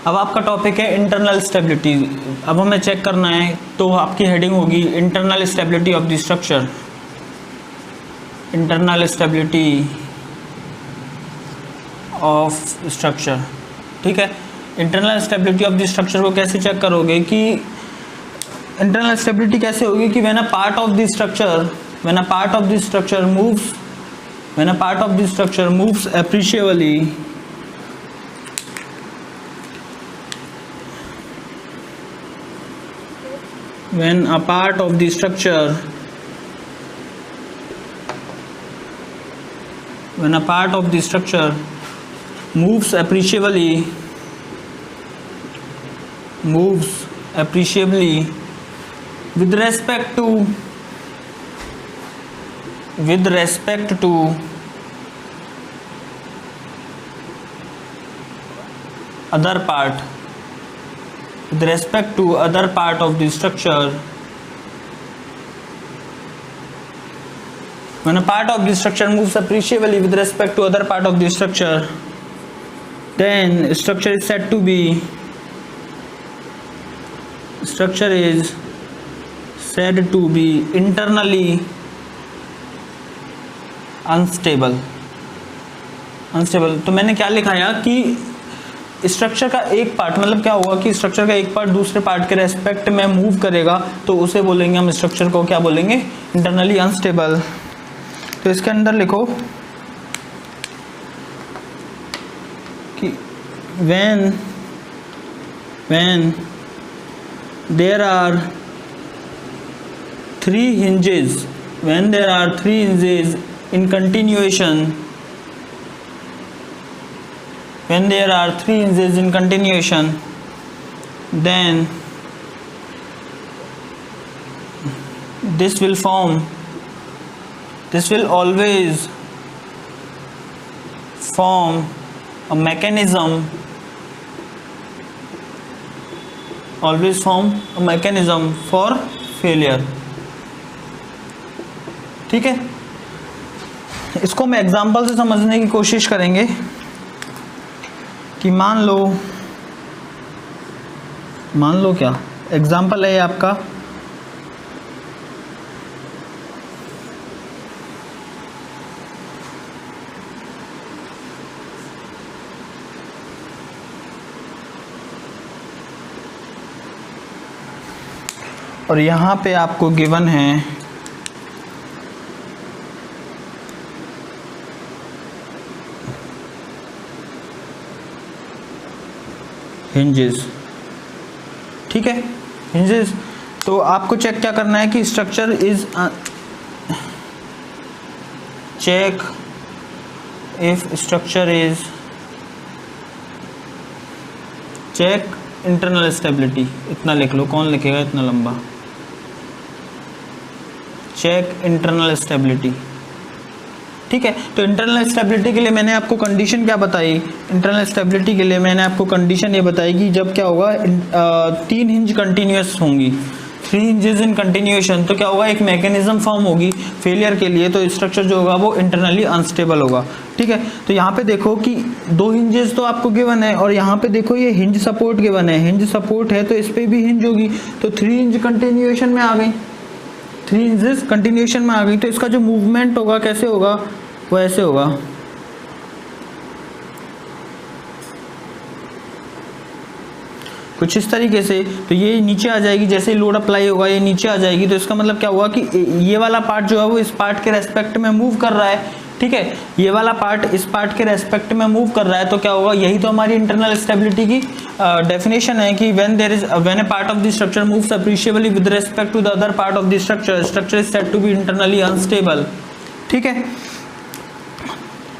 अब आपका टॉपिक है इंटरनल स्टेबिलिटी। अब हमें चेक करना है, तो आपकी हेडिंग होगी internal stability of the structure. Internal stability of structure, ठीक है। Internal stability of the structure को कैसे चेक करोगे कि इंटरनल स्टेबिलिटी कैसे होगी कि when a part of the structure moves appreciably when a part of the structure moves appreciably with respect to other part of the structure. When a part of the structure moves appreciably with respect to other part of the structure, then structure is said to be internally unstable। तो मैंने क्या लिखाया कि structure का एक part, मतलब क्या हुआ कि स्ट्रक्चर का एक पार्ट दूसरे पार्ट के रेस्पेक्ट में मूव करेगा, तो उसे बोलेंगे हम, स्ट्रक्चर को क्या बोलेंगे, इंटरनली अनस्टेबल। तो इसके अंदर लिखो कि when there are three hinges in continuation, then this will always form a mechanism for failure, ठीक है। इसको हम एग्जांपल से समझने की कोशिश करेंगे कि मान लो क्या एग्जांपल है आपका, और यहाँ पे आपको गिवन है हिंजेस, ठीक है, हिंजेस। तो आपको चेक क्या करना है कि structure is check if structure is check internal stability. इतना लिख लो, कौन लिखेगा इतना लंबा, चेक इंटरनल स्टेबिलिटी, ठीक है। तो इंटरनल स्टेबिलिटी के लिए मैंने आपको कंडीशन क्या बताई, इंटरनल स्टेबिलिटी के लिए मैंने आपको कंडीशन ये बताई कि जब क्या होगा, 3 हिंज कंटिन्यूस होंगी, 3 हिंजेस इन कंटिन्यूएशन, तो क्या होगा, एक मैकेनिज्म फॉर्म होगी फेलियर के लिए, तो स्ट्रक्चर जो होगा वो इंटरनली अनस्टेबल होगा, ठीक है। तो यहाँ पे देखो कि 2 हिंजेस तो आपको गिवन है, और यहाँ पे देखो ये हिंज सपोर्ट गिवन है, हिंज सपोर्ट है तो इस पर भी हिंज होगी, तो 3 हिंज कंटिन्यूएशन में आ गई, 3 हिंजेस कंटिन्यूएशन में आ गई, तो इसका जो मूवमेंट होगा कैसे होगा, वो ऐसे होगा, कुछ इस तरीके से। तो ये नीचे आ जाएगी, जैसे लोड अप्लाई होगा ये नीचे आ जाएगी, तो इसका मतलब क्या हुआ कि ये वाला पार्ट जो है वो इस पार्ट के रेस्पेक्ट में मूव कर रहा है, ठीक है, ये वाला पार्ट इस पार्ट के रेस्पेक्ट में मूव कर रहा है, तो क्या होगा, यही तो हमारी इंटरनल स्टेबिलिटी की डेफिनेशन है कि when a part of the structure moves appreciably with respect to the other part of the structure is said to be internally unstable, ठीक है।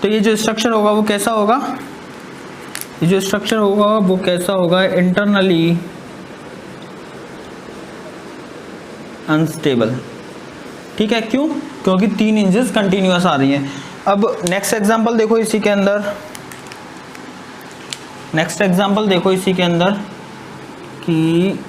तो ये जो स्ट्रक्चर होगा वो कैसा होगा, इंटरनली अनस्टेबल, ठीक है। क्यों, क्योंकि 3 हिंजेस कंटिन्यूअस आ रही हैं। अब नेक्स्ट एग्जांपल देखो इसी के अंदर, कि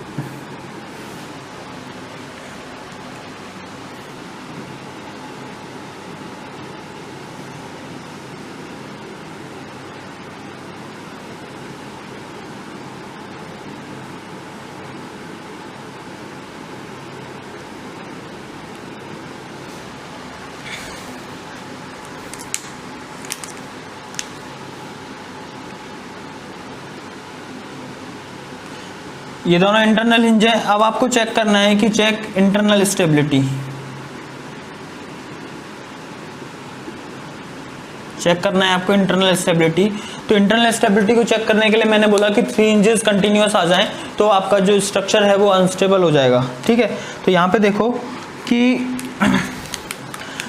ये दोनों इंटरनल हिंज है। अब आपको चेक करना है कि चेक इंटरनल स्टेबिलिटी, चेक करना है आपको इंटरनल स्टेबिलिटी। तो इंटरनल स्टेबिलिटी को चेक करने के लिए मैंने बोला कि 3 हिंजेस कंटिन्यूअस आ जाएं तो आपका जो स्ट्रक्चर है वो अनस्टेबल हो जाएगा। ठीक है, तो यहाँ पे देखो कि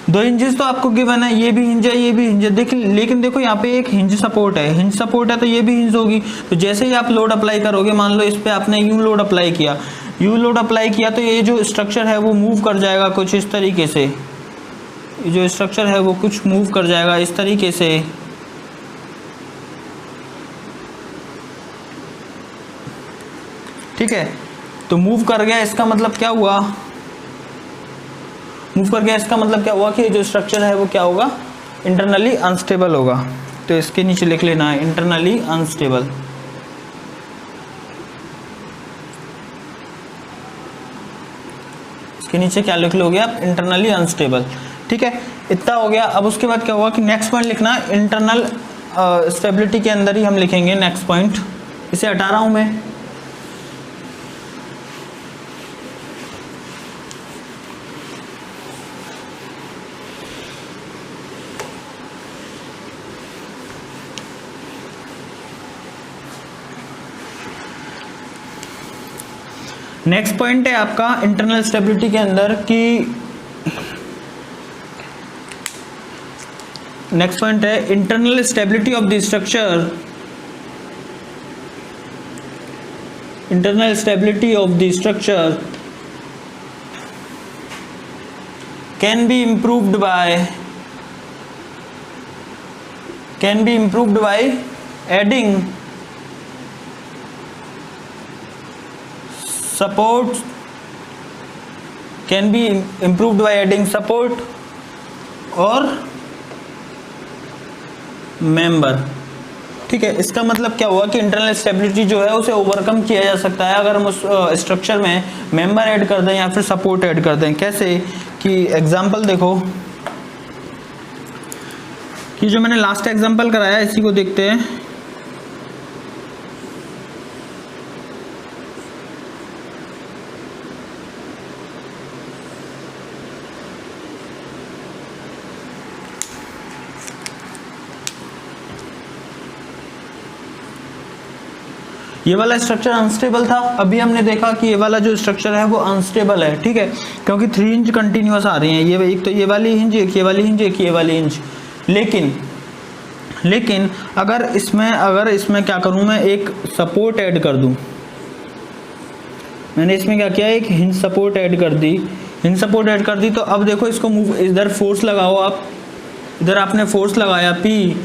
2 हिंजेस तो आपको गिवन है, ये भी हिंज है ये भी हिंज है, लेकिन देखो यहाँ पे एक हिंज सपोर्ट है, हिंज सपोर्ट है तो ये भी हिंज होगी। तो जैसे ही आप लोड अप्लाई करोगे, मान लो इस पे आपने यू लोड अप्लाई किया, यू लोड अप्लाई किया तो ये जो स्ट्रक्चर है वो मूव कर जाएगा कुछ इस तरीके से, जो स्ट्रक्चर है वो कुछ मूव कर जाएगा इस तरीके से। ठीक है, तो मूव कर गया, इसका मतलब क्या हुआ, मूव कर गया इसका मतलब क्या हुआ कि जो स्ट्रक्चर है वो क्या होगा, इंटरनली अनस्टेबल होगा। तो इसके नीचे लिख लेना है इंटरनली अनस्टेबल। इसके नीचे क्या लिख लोगे आप, इंटरनली अनस्टेबल। ठीक है, इतना हो गया। अब उसके बाद क्या होगा कि नेक्स्ट पॉइंट लिखना, इंटरनल स्टेबिलिटी के अंदर ही हम लिखेंगे नेक्स्ट पॉइंट। इसे हटा रहा हूं मैं। नेक्स्ट पॉइंट है आपका इंटरनल स्टेबिलिटी के अंदर कि नेक्स्ट पॉइंट है internal stability of the structure, internal stability of the structure can be improved by adding support, can be improved by adding support और मेंबर। ठीक है, इसका मतलब क्या हुआ कि इंटरनल स्टेबिलिटी जो है उसे ओवरकम किया जा सकता है अगर हम उस स्ट्रक्चर में मेंबर ऐड कर दें या फिर सपोर्ट ऐड कर दें। कैसे कि एग्जांपल देखो कि जो मैंने लास्ट एग्जांपल कराया इसी को देखते हैं। ये वाला स्ट्रक्चर अनस्टेबल था, अभी हमने देखा कि ये वाला जो स्ट्रक्चर है वो अनस्टेबल है। ठीक है, क्योंकि 3 हिंज कंटिन्यूअस आ रही हैं, ये एक तो ये वाली हिंज, एक ये वाली हिंज, एक ये वाली हिंज। लेकिन अगर इसमें क्या करूं, मैं एक सपोर्ट ऐड कर दूं, मैंने इसमें क्या किया, एक हिंज सपोर्ट ऐड कर दी, हिंज सपोर्ट ऐड कर दी। तो अब देखो इसको मूव, इधर फोर्स लगाओ आप, इधर आपने फोर्स लगाया P,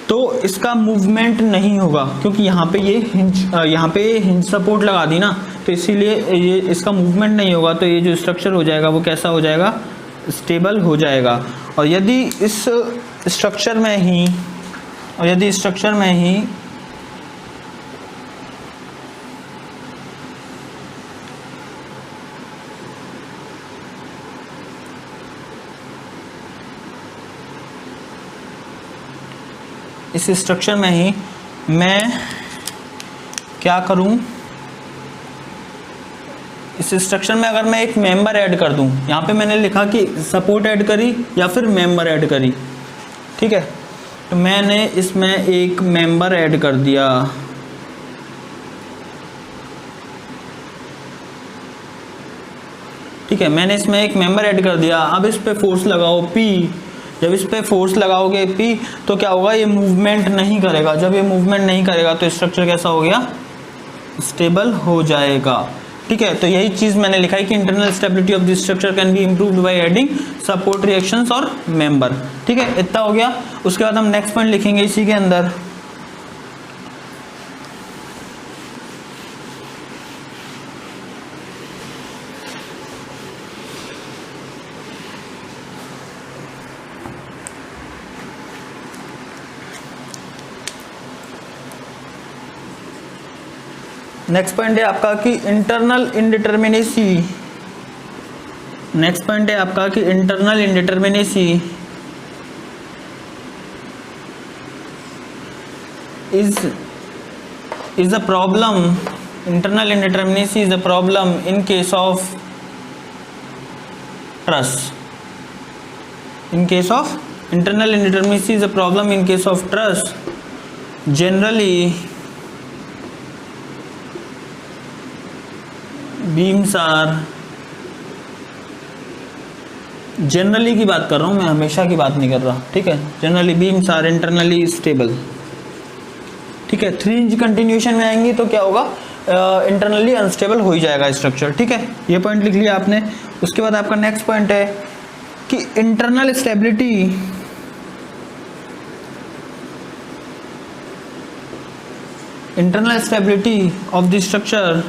तो इसका मूवमेंट नहीं होगा क्योंकि यहाँ पे ये हिंज सपोर्ट लगा दी ना, तो इसीलिए ये इसका मूवमेंट नहीं होगा। तो ये जो स्ट्रक्चर हो जाएगा वो कैसा हो जाएगा, स्टेबल हो जाएगा। और यदि इस स्ट्रक्चर में ही इस स्ट्रक्चर में ही मैं क्या करूं, इस स्ट्रक्चर में अगर मैं एक मेंबर ऐड कर दूं, यहाँ पे मैंने लिखा कि सपोर्ट ऐड करी या फिर मेंबर ऐड करी। ठीक है, तो मैंने इसमें एक मेंबर ऐड कर दिया। ठीक है, मैंने इसमें एक मेंबर ऐड कर दिया। अब इस पे फोर्स लगाओ P, जब इस पे फोर्स लगाओगे P तो क्या होगा, ये मूवमेंट नहीं करेगा। जब ये मूवमेंट नहीं करेगा तो स्ट्रक्चर कैसा हो गया, स्टेबल हो जाएगा। ठीक है, तो यही चीज मैंने लिखा है कि internal stability of this structure can be improved by adding support reactions और मेंबर। ठीक है, इतना हो गया। उसके बाद हम नेक्स्ट पॉइंट लिखेंगे इसी के अंदर। नेक्स्ट पॉइंट है आपका कि इंटरनल इनडिटर्मिनेसी। नेक्स्ट पॉइंट है आपका कि internal indeterminacy is a problem internal indeterminacy is a problem in case of truss. In case of internal indeterminacy is a problem in case of truss. Generally, beams are, generally की बात कर रहा हूँ मैं, हमेशा की बात नहीं कर रहा, ठीक है। Generally beams are internally stable, ठीक है। 3 इंच कंटिन्यूएशन में आएंगी तो क्या होगा, इंटरनली अनस्टेबल हो ही जाएगा स्ट्रक्चर, ठीक है। ये पॉइंट लिख लिया आपने। उसके बाद आपका नेक्स्ट पॉइंट है कि internal stability of the structure,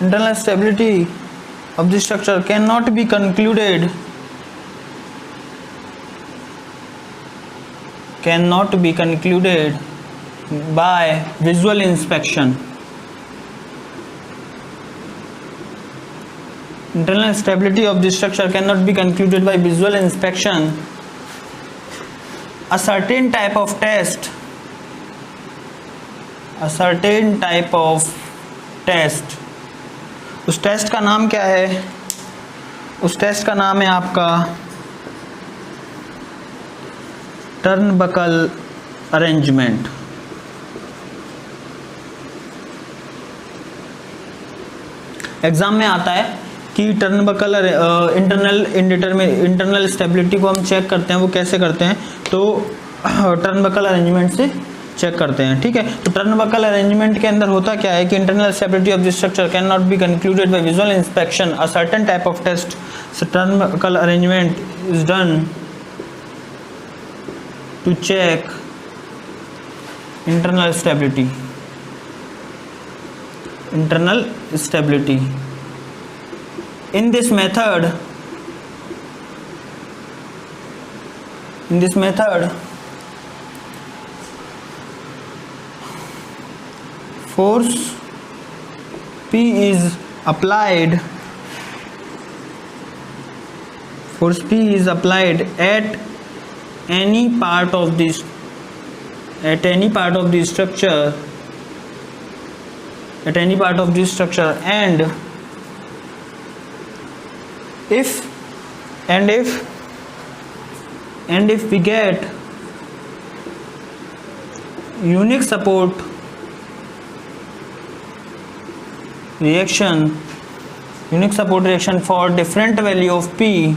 internal stability of the structure cannot be concluded by visual inspection. Internal stability of the structure cannot be concluded by visual inspection. A certain type of test, उस test का नाम क्या है? उस test का नाम है आपका टर्नबकल अरेंजमेंट। एग्जाम में आता है कि टर्नबकल इंटरनल स्टेबिलिटी को हम चेक करते हैं, वो कैसे करते हैं, तो टर्नबकल अरेंजमेंट से चेक करते हैं, ठीक है। तो टर्नबकल अरेंजमेंट के अंदर होता क्या है कि internal stability of the structure can not be concluded by visual inspection, a certain type of test, turnbuckle arrangement is done to check internal stability. In this method, force P is applied at any part of the structure, and if we get unique support reaction for different value of P,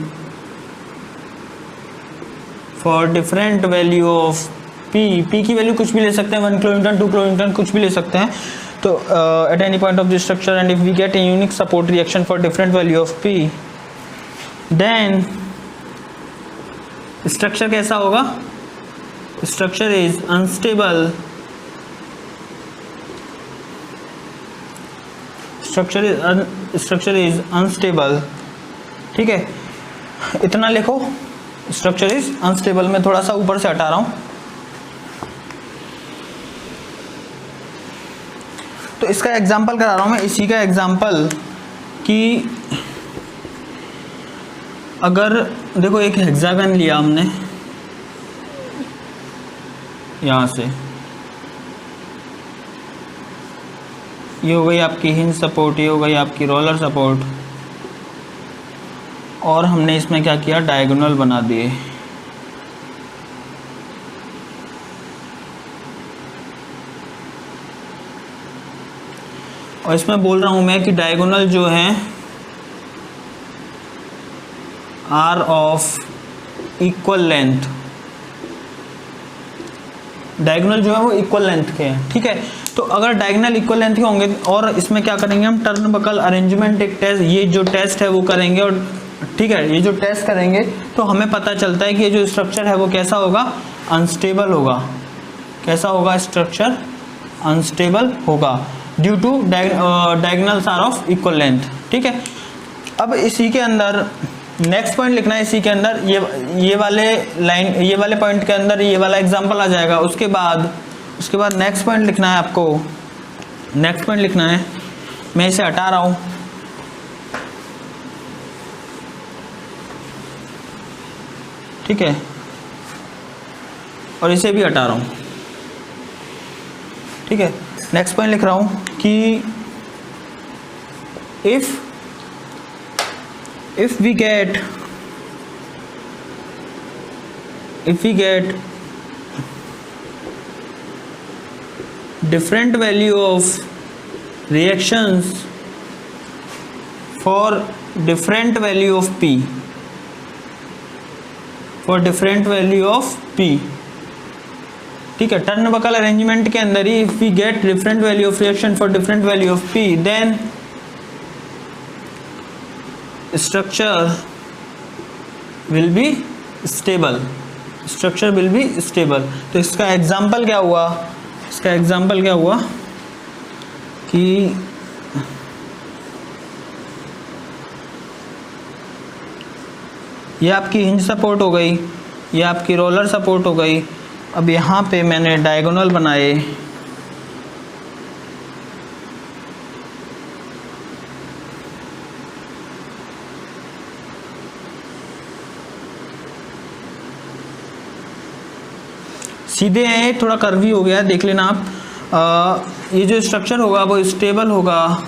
P की value कुछ भी ले सकते हैं, 1 kilonewton 2 kilonewton कुछ भी ले सकते हैं। तो at any point of the structure and if we get a unique support reaction for different value of P, then structure कैसा होगा? Structure is unstable, ठीक है। इतना लिखो, स्ट्रक्चर इज अनस्टेबल। मैं थोड़ा सा ऊपर से हटा रहा हूं। तो इसका एग्जाम्पल करा रहा हूं मैं, इसी का एग्जाम्पल कि अगर देखो एक हेक्सागन लिया हमने यहाँ से, ये हो गई आपकी हिंज सपोर्ट, ये हो गई आपकी रोलर सपोर्ट, और हमने इसमें क्या किया, डायगोनल बना दिए। और इसमें बोल रहा हूं मैं कि डायगोनल जो है are of equal length, diagonal जो है वो इक्वल लेंथ के हैं, ठीक है। तो अगर डायगोनल इक्वल लेंथ के होंगे, और इसमें क्या करेंगे हम, टर्नबकल अरेंजमेंट एक टेस्ट, ये जो टेस्ट है वो करेंगे, और ठीक है, ये जो टेस्ट करेंगे तो हमें पता चलता है कि ये जो स्ट्रक्चर है वो कैसा होगा, अनस्टेबल होगा। कैसा होगा? स्ट्रक्चर अनस्टेबल होगा due to diagonals are of equal length, ठीक है। अब इसी के अंदर नेक्स्ट पॉइंट लिखना है, इसी के अंदर ये वाले लाइन, ये वाले पॉइंट के अंदर ये वाला एग्जांपल आ जाएगा। उसके बाद नेक्स्ट पॉइंट लिखना है आपको, नेक्स्ट पॉइंट लिखना है। मैं इसे हटा रहा हूं, ठीक है, और इसे भी हटा रहा हूं। ठीक है, नेक्स्ट पॉइंट लिख रहा हूँ कि if we get different value of reactions for different value of p, ठीक है, टर्न बकल अरेंजमेंट के अंदर ही if we get different value of reaction for different value of p, then structure will be stable, तो इसका example क्या हुआ, कि ये आपकी हिंज सपोर्ट हो गई, ये आपकी रोलर सपोर्ट हो गई। अब यहाँ पे मैंने डायगोनल बनाए, सीधे हैं, थोड़ा कर्वी हो गया, देख लेना आप। ये जो स्ट्रक्चर होगा वो स्टेबल होगा।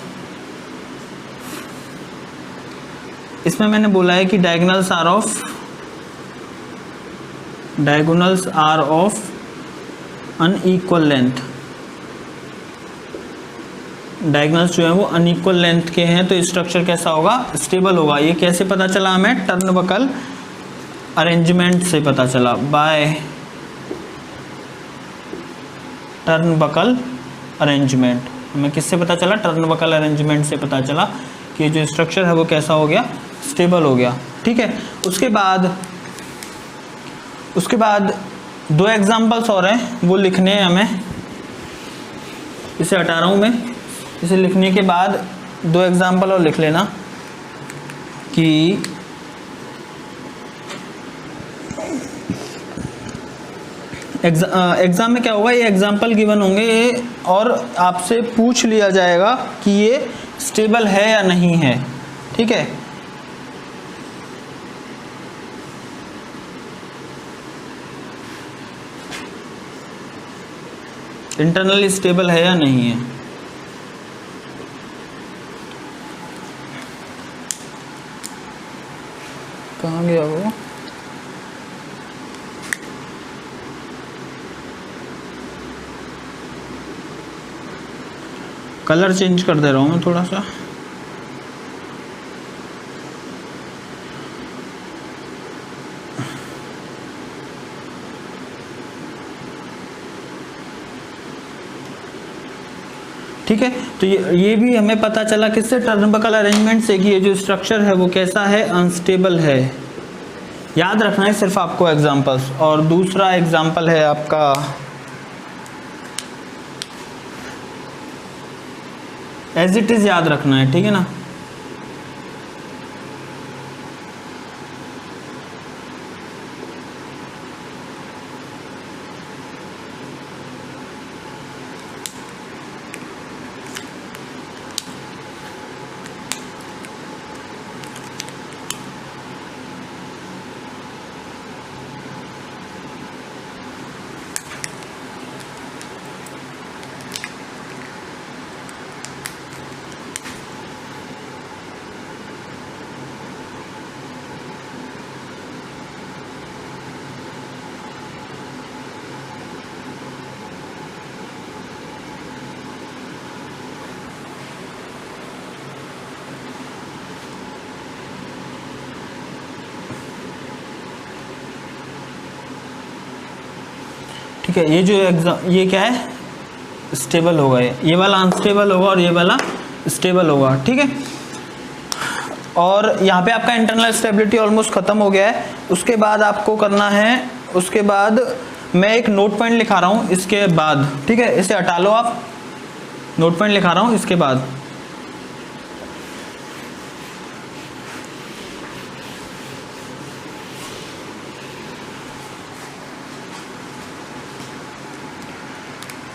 इसमें मैंने बोला है कि diagonals are of unequal length, diagonals जो है वो अनइक्वल लेंथ के हैं, तो स्ट्रक्चर कैसा होगा, स्टेबल होगा। ये कैसे पता चला हमें, टर्न बकल अरेंजमेंट से पता चला, बाय टर्न बकल अरेंजमेंट। हमें किससे पता चला, टर्न बकल अरेंजमेंट से पता चला कि जो स्ट्रक्चर है वो कैसा हो गया, स्टेबल हो गया। ठीक है, उसके बाद दो एग्जांपल्स और हैं, वो लिखने हैं हमें। इसे हटा रहा हूँ मैं, इसे लिखने के बाद दो एग्जांपल और लिख लेना कि एग्ज़ाम में क्या होगा, ये एग्जाम्पल गिवन होंगे और आपसे पूछ लिया जाएगा कि ये स्टेबल है या नहीं है। ठीक है, इंटरनली स्टेबल है या नहीं है। कहाँ गया वो, कलर चेंज कर दे रहा हूँ मैं थोड़ा सा। ठीक है, तो ये भी हमें पता चला किससे, टर्न बकल अरेंजमेंट से, कि ये जो स्ट्रक्चर है वो कैसा है, अनस्टेबल है। याद रखना है सिर्फ आपको एग्जांपल्स। और दूसरा एग्जांपल है आपका एज इट इज, याद रखना है, ठीक है ना। ठीक है, ये जो ये क्या है, स्टेबल होगा, ये वाला अनस्टेबल होगा और ये वाला स्टेबल होगा। ठीक है, और यहाँ पे आपका इंटरनल स्टेबिलिटी ऑलमोस्ट ख़त्म हो गया है। उसके बाद आपको करना है, उसके बाद मैं एक नोट पॉइंट लिखा रहा हूँ इसके बाद। ठीक है, इसे हटा लो आप, नोट पॉइंट लिखा रहा हूँ इसके बाद।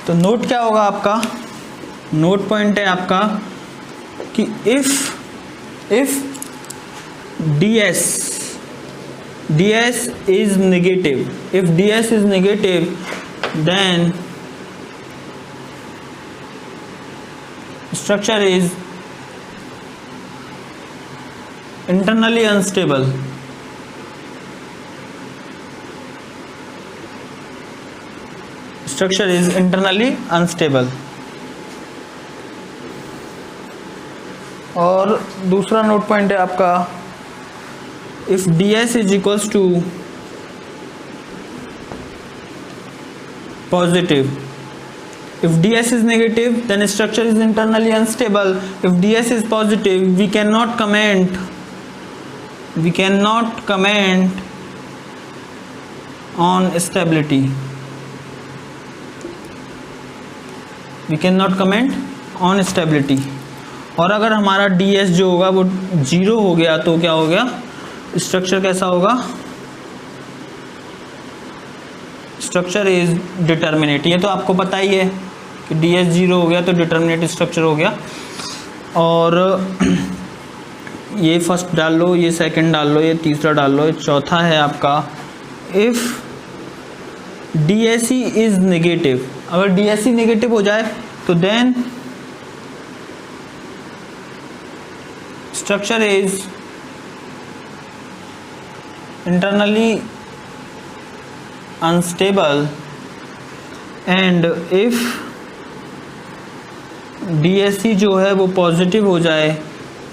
तो नोट क्या होगा आपका, नोट पॉइंट है आपका कि if ds is negative, if ds is negative then structure is internally unstable. Structure is internally unstable. और दूसरा नोट पॉइंट है आपका, if ds is equals to positive, if ds is negative then structure is internally unstable. If ds is positive we cannot comment on stability. We cannot comment on stability. और अगर हमारा ds जो होगा वो 0 हो गया तो क्या हो गया, स्ट्रक्चर कैसा होगा, स्ट्रक्चर इज डिटर्मिनेट. ये तो आपको पता ही है कि ds 0 हो गया तो डिटर्मिनेट स्ट्रक्चर हो गया. और ये फर्स्ट डाल लो, ये सेकंड डाल लो, ये तीसरा डाल लो, ये चौथा है आपका इफ DSE इज नेगेटिव. अगर DSE नेगेटिव हो जाए तो then structure is internally unstable. And if DSE जो है वो पॉजिटिव हो जाए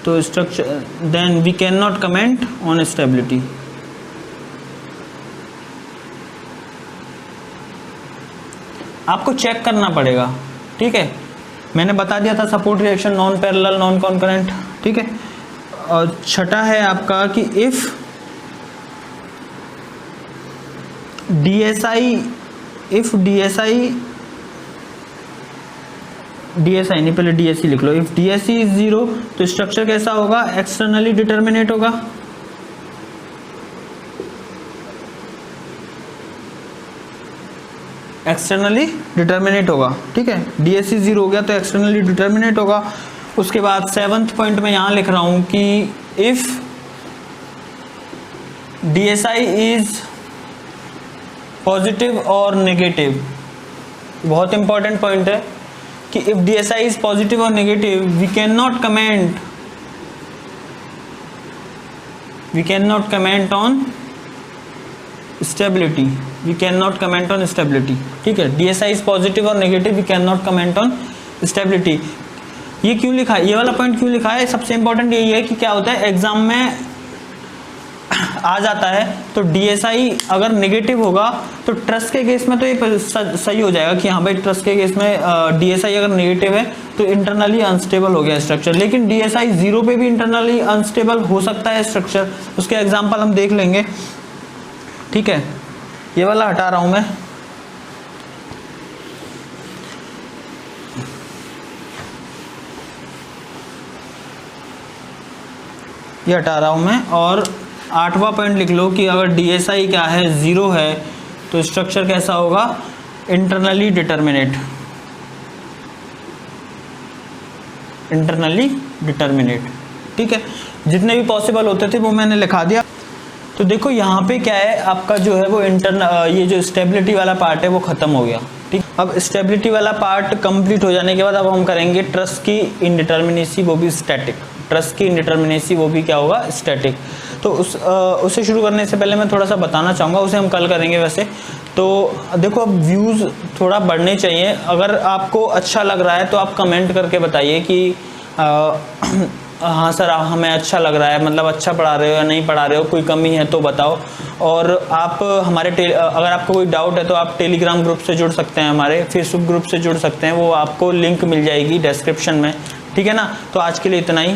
तो structure then we can not comment on stability. आपको चेक करना पड़ेगा, ठीक है. मैंने बता दिया था support reaction, non parallel, non concurrent, ठीक है. और छठा है आपका कि इफ DSI नहीं, पहले DSE लिख लो. इफ DSE इज 0 तो स्ट्रक्चर कैसा होगा, एक्सटर्नली डिटर्मिनेट होगा. एक्सटर्नली डिटर्मिनेट होगा, ठीक है. DSE 0 हो गया तो एक्सटर्नली डिटर्मिनेट होगा. उसके बाद 7th पॉइंट में यहाँ लिख रहा हूँ कि इफ DSI इज पॉजिटिव और नेगेटिव, बहुत इंपॉर्टेंट पॉइंट है कि इफ DSI इज पॉजिटिव और negative we can not comment on stability. We can not comment on stability, ठीक है. DSI इज पॉजिटिव और negative we can not comment on stability. ये क्यों लिखा है, ये वाला पॉइंट क्यों लिखा है, सबसे इंपॉर्टेंट यही है कि क्या होता है एग्जाम में आ जाता है तो DSI अगर नेगेटिव होगा तो ट्रस्ट के केस में तो ये सही हो जाएगा कि हाँ भाई ट्रस्ट के केस में DSI अगर नेगेटिव है तो इंटरनली अनस्टेबल हो गया स्ट्रक्चर. लेकिन DSI 0 पे भी इंटरनली अनस्टेबल हो सकता है स्ट्रक्चर. उसके एग्जाम्पल हम देख लेंगे, ठीक है. ये वाला हटा रहा हूं मैं. ये हटा रहा हूं मैं. और 8वां पॉइंट लिख लो कि अगर DSI क्या है 0 है तो स्ट्रक्चर कैसा होगा, इंटरनली डिटर्मिनेट. ठीक है. जितने भी पॉसिबल होते थे वो मैंने लिखा दिया. तो देखो यहाँ पे क्या है आपका जो है वो ये जो स्टेबिलिटी वाला पार्ट है वो खत्म हो गया, ठीक. अब स्टेबिलिटी वाला पार्ट कंप्लीट हो जाने के बाद अब हम करेंगे ट्रस्ट की इनडिटर्मिनेसी, वो भी स्टैटिक. ट्रस्ट की इनडिटर्मिनेसी वो भी क्या होगा, स्टैटिक. तो उसे शुरू करने से पहले मैं थोड़ा सा बताना चाहूँगा, उसे हम कल करेंगे वैसे. तो देखो अब व्यूज़ थोड़ा बढ़ने चाहिए. अगर आपको अच्छा लग रहा है तो आप कमेंट करके बताइए कि हाँ सर हमें अच्छा लग रहा है, मतलब अच्छा पढ़ा रहे हो या नहीं पढ़ा रहे हो, कोई कमी है तो बताओ. और आप हमारे अगर आपको कोई डाउट है तो आप टेलीग्राम ग्रुप से जुड़ सकते हैं, हमारे फेसबुक ग्रुप से जुड़ सकते हैं, वो आपको लिंक मिल जाएगी डिस्क्रिप्शन में, ठीक है ना. तो आज के लिए इतना ही.